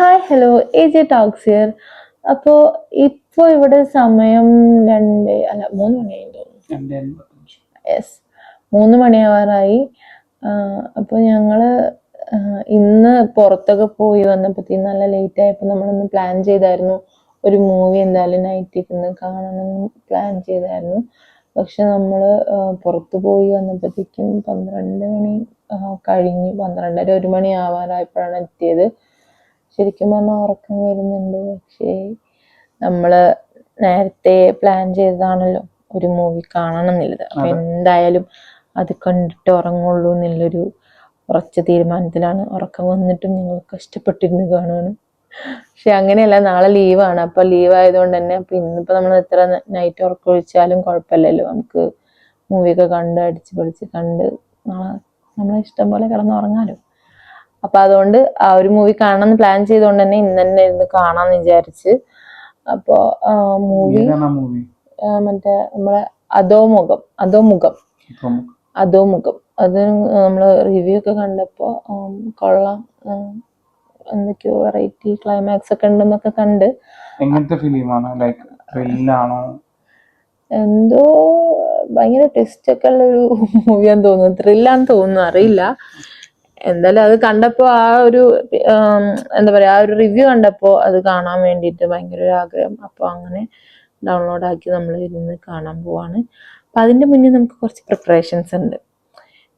Hi hello AJ talks here. അപ്പോൾ ഇപ്പോൾ ഇവിടെ സമയം 3 മണിയായി തോന്നുന്നു. യെസ്, 3 മണിയാവാറായി. അപ്പോൾ ഞങ്ങൾ ഇന്ന് പുറത്തൊക്കെ പോയി വന്നപ്പോഴത്തേക്കും നല്ല ലേറ്റ് ആയപ്പോൾ നമ്മളൊന്ന് പ്ലാൻ ചെയ്തായിരുന്നു, ഒരു മൂവി എന്തായാലും നൈറ്റിൽ ഇരുന്ന് കാണണമെന്ന് പ്ലാൻ ചെയ്തായിരുന്നു. പക്ഷെ നമ്മൾ പുറത്ത് പോയി വന്നപ്പോഴത്തേക്കും 12 മണി കഴിഞ്ഞ് 12:30 1 മണി ആവാറായപ്പോഴാണ് എത്തിയത്. ശരിക്കും പറഞ്ഞാൽ ഉറക്കം വരുന്നുണ്ട്. പക്ഷേ നമ്മൾ നേരത്തെ പ്ലാൻ ചെയ്തതാണല്ലോ ഒരു മൂവി കാണണം എന്നുള്ളത്. അപ്പം എന്തായാലും അത് കണ്ടിട്ട് ഉറങ്ങുള്ളൂ എന്നുള്ളൊരു ഉറച്ച തീരുമാനത്തിലാണ്. ഉറക്കം വന്നിട്ടും ഞങ്ങൾ കഷ്ടപ്പെട്ടിരുന്ന് കാണുകയാണ്. പക്ഷെ അങ്ങനെയല്ല, നാളെ ലീവാണ്. അപ്പം ലീവ് ആയതുകൊണ്ട് തന്നെ അപ്പം ഇന്നിപ്പോൾ നമ്മൾ എത്ര നൈറ്റ് ഉറക്കം ഒഴിച്ചാലും കുഴപ്പമില്ലല്ലോ, നമുക്ക് മൂവിയൊക്കെ കണ്ട് അടിച്ച് പൊളിച്ച് കണ്ട് നാളെ നമ്മളെ ഇഷ്ടം പോലെ കിടന്നുറങ്ങാമല്ലോ. അപ്പം അതുകൊണ്ട് ആ ഒരു മൂവി കാണണമെന്ന് പ്ലാൻ ചെയ്തുകൊണ്ട് തന്നെ ഇന്ന് തന്നെ ഇരുന്ന് കാണാമെന്ന് വിചാരിച്ച്. അപ്പോൾ മൂവി മറ്റേ നമ്മളെ അധോമുഖം അത് നമ്മൾ റിവ്യൂ ഒക്കെ കണ്ടപ്പോൾ കൊള്ളാം, എന്തൊക്കെയോ വെറൈറ്റി ക്ലൈമാക്സ് ഒക്കെ ഉണ്ടെന്നൊക്കെ കണ്ട്. എന്തോ ഭയങ്കര ട്വിസ്റ്റ് ഒക്കെ ഉള്ളൊരു മൂവിയാന്ന് തോന്നുന്നു, ത്രില്ലാന്ന് തോന്നുന്നു, അറിയില്ല. എന്തായാലും അത് കണ്ടപ്പോൾ ആ ഒരു എന്താ പറയാ, ആ ഒരു റിവ്യൂ കണ്ടപ്പോൾ അത് കാണാൻ വേണ്ടിയിട്ട് ഭയങ്കര ഒരു ആഗ്രഹം. അപ്പോൾ അങ്ങനെ ഡൗൺലോഡ് ആക്കി നമ്മൾ ഇരുന്ന് കാണാൻ പോവാണ്. അപ്പം അതിൻ്റെ മുന്നേ നമുക്ക് കുറച്ച് പ്രിപ്പറേഷൻസ് ഉണ്ട്.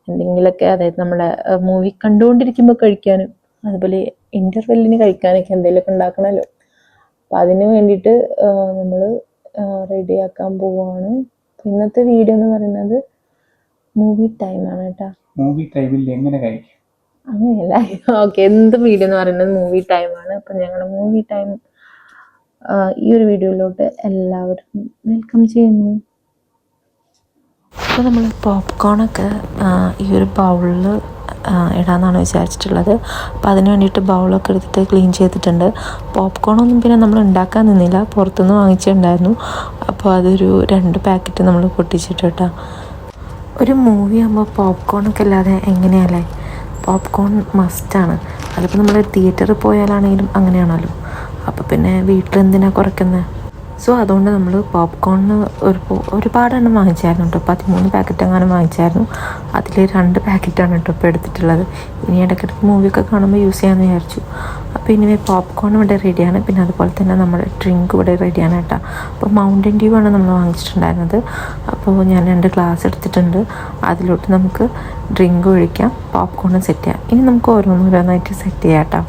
എന്തെങ്കിലുമൊക്കെ, അതായത് നമ്മളെ മൂവി കണ്ടുകൊണ്ടിരിക്കുമ്പോൾ കഴിക്കാനും അതുപോലെ ഇൻ്റർവെല്ലിന് കഴിക്കാനൊക്കെ എന്തെങ്കിലുമൊക്കെ ഉണ്ടാക്കണമല്ലോ. അപ്പം അതിന് വേണ്ടിയിട്ട് നമ്മൾ റെഡിയാക്കാൻ പോവാണ്. ഇന്നത്തെ വീഡിയോ എന്ന് പറയുന്നത് മൂവി ടൈമാണ് കേട്ടോ. മൂവി ടൈമിൽ എങ്ങനെ കഴിക്കും അങ്ങനെയല്ല, ഓക്കെ, എന്ത് വീഡിയോ എന്ന് പറയുന്നത് മൂവി ടൈമാണ്. അപ്പം ഞങ്ങളുടെ മൂവി ടൈം ഈ ഒരു വീഡിയോയിലോട്ട് എല്ലാവരും വെൽക്കം ചെയ്യുന്നു. അപ്പോൾ നമ്മൾ പോപ്കോണൊക്കെ ഈ ഒരു ബൗളിൽ ഇടാമെന്നാണ് വിചാരിച്ചിട്ടുള്ളത്. അപ്പോൾ അതിന് വേണ്ടിയിട്ട് ബൗളൊക്കെ എടുത്തിട്ട് ക്ലീൻ ചെയ്തിട്ടുണ്ട്. പോപ്കോണൊന്നും പിന്നെ നമ്മൾ ഉണ്ടാക്കാൻ നിന്നില്ല, പുറത്തുനിന്ന് വാങ്ങിച്ചിട്ടുണ്ടായിരുന്നു. അപ്പോൾ അതൊരു 2 പാക്കറ്റ് നമ്മൾ പൊട്ടിച്ചിട്ടാ. ഒരു മൂവി ആകുമ്പോൾ പോപ്കോണൊക്കെ ഇല്ലാതെ എങ്ങനെയല്ലേ, പോപ്കോൺ മസ്റ്റാണ്. അതിപ്പോൾ നമ്മൾ തിയേറ്ററിൽ പോയാലാണെങ്കിലും അങ്ങനെയാണല്ലോ. അപ്പോൾ പിന്നെ വീട്ടിലെന്തിനാണ് കുറയ്ക്കുന്നത്? സോ അതുകൊണ്ട് നമ്മൾ പോപ്കോണിന് ഒരുപാടെണ്ണം വാങ്ങിച്ചായിരുന്നു കേട്ടോ. 13 പാക്കറ്റ് എങ്ങാനും വാങ്ങിച്ചായിരുന്നു. അതിൽ 2 പാക്കറ്റാണ് കേട്ടോ ഇപ്പോൾ എടുത്തിട്ടുള്ളത്. ഇനി ഇടയ്ക്കിടയ്ക്ക് മൂവിയൊക്കെ കാണുമ്പോൾ യൂസ് ചെയ്യാമെന്ന് വിചാരിച്ചു. അപ്പോൾ ഇനി പോപ്കോൺ ഇവിടെ റെഡിയാണ്. പിന്നെ അതുപോലെ തന്നെ നമ്മുടെ ഡ്രിങ്ക് ഇവിടെ റെഡിയാണ് കേട്ടോ. അപ്പോൾ മൗണ്ടൻ ഡ്യൂ ആണ് നമ്മൾ വാങ്ങിച്ചിട്ടുണ്ടായിരുന്നത്. അപ്പോൾ ഞാൻ 2 ഗ്ലാസ് എടുത്തിട്ടുണ്ട്. അതിലോട്ട് നമുക്ക് ഡ്രിങ്ക് ഒഴിക്കാം, പോപ്കോണും സെറ്റ് ചെയ്യാം. ഇനി നമുക്ക് ഓരോന്നോരോന്നായിട്ട് സെറ്റ് ചെയ്യാം കേട്ടോ.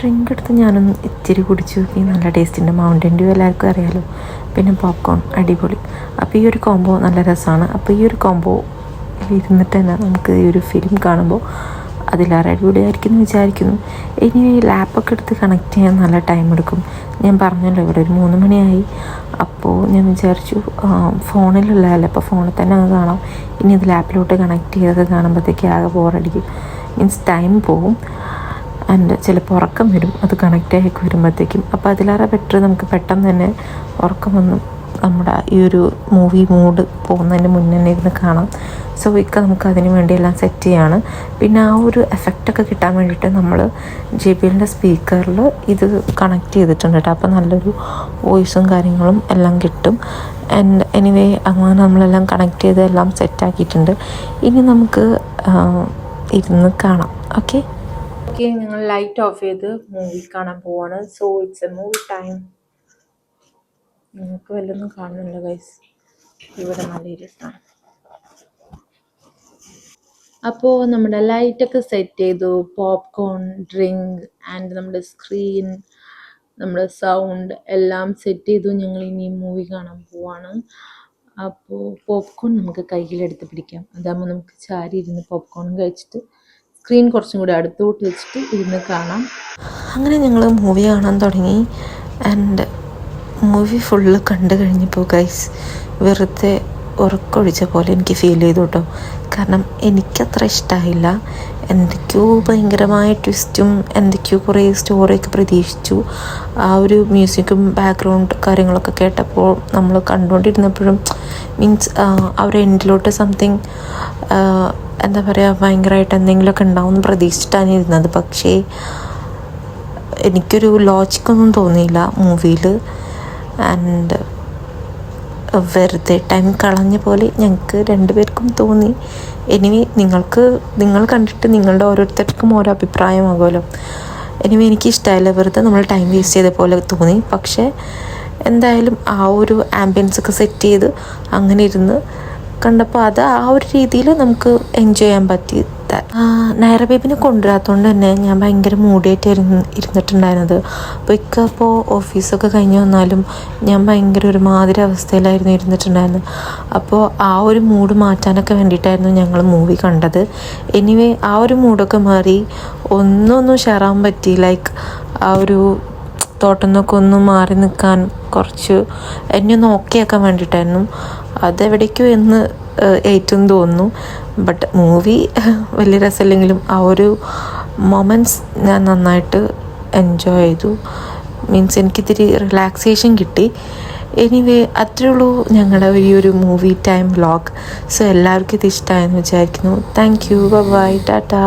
ഡ്രിങ്ക് എടുത്ത് ഞാനൊന്ന് ഇച്ചിരി കുടിച്ചു നോക്കി, നല്ല ടേസ്റ്റുണ്ട്. മൗണ്ടൻ ഡ്യൂ എല്ലാവർക്കും അറിയാമല്ലോ, പിന്നെ പോപ്കോൺ അടിപൊളി. അപ്പോൾ ഈ ഒരു കോംബോ നല്ല രസമാണ്. അപ്പോൾ ഈ ഒരു കോംബോ ഇരുന്നിട്ട് തന്നെ നമുക്ക് ഈ ഒരു ഫിലിം കാണുമ്പോൾ അതിലേറെ അടിപൊളിയായിരിക്കും എന്ന് വിചാരിക്കുന്നു. ഇനി ലാപ്പൊക്കെ എടുത്ത് കണക്ട് ചെയ്യാൻ നല്ല ടൈം എടുക്കും. ഞാൻ പറഞ്ഞല്ലോ ഇവിടെ ഒരു 3 മണിയായി. അപ്പോൾ ഞാൻ വിചാരിച്ചു ഫോണിലുള്ളതല്ലേ, അപ്പോൾ ഫോണിൽ തന്നെ അങ്ങ് കാണാം. ഇനി ഇത് ലാപ്പിലോട്ട് കണക്ട് ചെയ്തൊക്കെ കാണുമ്പോഴത്തേക്ക് ആകെ ബോറടിക്കും, മീൻസ് ടൈം പോവും. ആൻഡ് ചിലപ്പോൾ ഉറക്കം വരും അത് കണക്റ്റായി വരുമ്പോഴത്തേക്കും. അപ്പോൾ അതിലേറെ ബെറ്റർ നമുക്ക് പെട്ടെന്ന് തന്നെ ഉറക്കം വന്ന് നമ്മുടെ ഈ ഒരു മൂവി മൂഡ് പോകുന്നതിന് മുന്നേ തന്നെ ഇരുന്ന് കാണാം. സോ നമുക്ക് അതിന് വേണ്ടി എല്ലാം സെറ്റ് ചെയ്യാണ്. പിന്നെ ആ ഒരു എഫക്റ്റൊക്കെ കിട്ടാൻ വേണ്ടിയിട്ട് നമ്മൾ JBLൻ്റെ സ്പീക്കറിൽ ഇത് കണക്ട് ചെയ്തിട്ടുണ്ട് കേട്ടോ. അപ്പോൾ നല്ലൊരു വോയിസും കാര്യങ്ങളും എല്ലാം കിട്ടും. ആൻഡ് എനിവേ അങ്ങനെ നമ്മളെല്ലാം കണക്ട് ചെയ്ത് എല്ലാം സെറ്റാക്കിയിട്ടുണ്ട്. ഇനി നമുക്ക് ഇരുന്ന് കാണാം. ഓക്കെ, ഞങ്ങൾ ലൈറ്റ് ഓഫ് ചെയ്ത് മൂവി കാണാൻ പോവാണ്. So it's A movie time. നിങ്ങൾക്ക് വല്ലതും കാണുന്നുണ്ടോ ഗൈസ്? ഇവിടെ നല്ല ഇരുട്ടാണ്. അപ്പോൾ നമ്മുടെ ലൈറ്റൊക്കെ സെറ്റ് ചെയ്തു, പോപ്കോൺ, ഡ്രിങ്ക് ആൻഡ് നമ്മുടെ സ്ക്രീൻ, നമ്മുടെ സൗണ്ട് എല്ലാം സെറ്റ് ചെയ്തു. ഞങ്ങൾ ഇനി മൂവി കാണാൻ പോവാണ്. അപ്പോൾ പോപ്കോൺ നമുക്ക് കയ്യിലെടുത്ത് പിടിക്കാം. അതാകുമ്പോൾ നമുക്ക് ചാരി ഇരുന്ന് പോപ്കോണും കഴിച്ചിട്ട് സ്ക്രീൻ കുറച്ചും കൂടി അടുത്തോട്ട് വെച്ചിട്ട് ഇരുന്ന് കാണാം. അങ്ങനെ ഞങ്ങൾ മൂവി കാണാൻ തുടങ്ങി. ആൻഡ് മൂവി ഫുള്ള് കണ്ടു കഴിഞ്ഞപ്പോൾ ഗൈസ് വെറുതെ ഉറക്കൊഴിച്ച പോലെ എനിക്ക് ഫീൽ ചെയ്തു കേട്ടോ. കാരണം എനിക്കത്ര ഇഷ്ടമായില്ല. എന്തൊക്കെയോ ഭയങ്കരമായ ട്വിസ്റ്റും എന്തൊക്കെയോ കുറേ സ്റ്റോറിയൊക്കെ പ്രതീക്ഷിച്ചു. ആ ഒരു മ്യൂസിക്കും ബാക്ക്ഗ്രൗണ്ട് കാര്യങ്ങളൊക്കെ കേട്ടപ്പോൾ നമ്മൾ കണ്ടുകൊണ്ടിരുന്നപ്പോഴും മീൻസ് ആ ഒരു എൻഡിലോട്ട് സംതിങ് എന്താ പറയുക, ഭയങ്കരമായിട്ട് എന്തെങ്കിലുമൊക്കെ ഉണ്ടാവും എന്ന് പ്രതീക്ഷിച്ചിട്ടാണ് ഇരുന്നത്. പക്ഷേ എനിക്കൊരു ലോജിക്കൊന്നും തോന്നിയില്ല മൂവിയിൽ. ആൻഡ് വെറുതെ ടൈം കളഞ്ഞ പോലെ ഞങ്ങൾക്ക് രണ്ടുപേർക്കും തോന്നി. എനിവേ നിങ്ങൾ കണ്ടിട്ട് നിങ്ങളുടെ ഓരോരുത്തർക്കും ഓരോ അഭിപ്രായമാകുമല്ലോ. എനിവേ എനിക്കിഷ്ടമായില്ല, വെറുതെ നമ്മൾ ടൈം വേസ്റ്റ് ചെയ്ത പോലെ തോന്നി. പക്ഷേ എന്തായാലും ആ ഒരു ആംബിയൻസൊക്കെ സെറ്റ് ചെയ്ത് അങ്ങനെ ഇരുന്ന് കണ്ടപ്പോൾ അത് ആ ഒരു രീതിയിൽ നമുക്ക് എൻജോയ് ചെയ്യാൻ പറ്റി. നയറ ബേബിനെ കൊണ്ടുവരാത്തതുകൊണ്ട് തന്നെ ഞാൻ ഭയങ്കര മൂടിയായിട്ടായിരുന്നു ഇരുന്നിട്ടുണ്ടായിരുന്നത്. അപ്പോൾ ഇപ്പോൾ ഓഫീസൊക്കെ കഴിഞ്ഞ് വന്നാലും ഞാൻ ഭയങ്കര ഒരുമാതിരി അവസ്ഥയിലായിരുന്നു ഇരുന്നിട്ടുണ്ടായിരുന്നത്. അപ്പോൾ ആ ഒരു മൂഡ് മാറ്റാനൊക്കെ വേണ്ടിയിട്ടായിരുന്നു ഞങ്ങൾ മൂവി കണ്ടത്. എനിവേ ആ ഒരു മൂഡൊക്കെ മാറി ഒന്നും ഷെയറാൻ പറ്റി. ലൈക്ക് ആ ഒരു തോട്ടം നിന്നൊക്കെ ഒന്ന് മാറി നിൽക്കാൻ കുറച്ച് എന്നെ ഒന്ന് ഓക്കെ ആക്കാൻ വേണ്ടിയിട്ടായിരുന്നു. അതെവിടേക്കോ എന്ന് ഏറ്റവും തോന്നുന്നു. ബട്ട് മൂവി വലിയ രസമില്ലെങ്കിലും ആ ഒരു മൊമെൻറ്റ്സ് ഞാൻ നന്നായിട്ട് എൻജോയ് ചെയ്തു. മീൻസ് എനിക്കിത്തിരി റിലാക്സേഷൻ കിട്ടി. എനിവേ അത്രേ ഉള്ളൂ ഞങ്ങളുടെ ഈ ഒരു മൂവി ടൈം വ്ളോഗ്. സോ എല്ലാവർക്കും ഇത് ഇഷ്ടമായെന്ന് വിചാരിക്കുന്നു. Thank you, bye, Tata.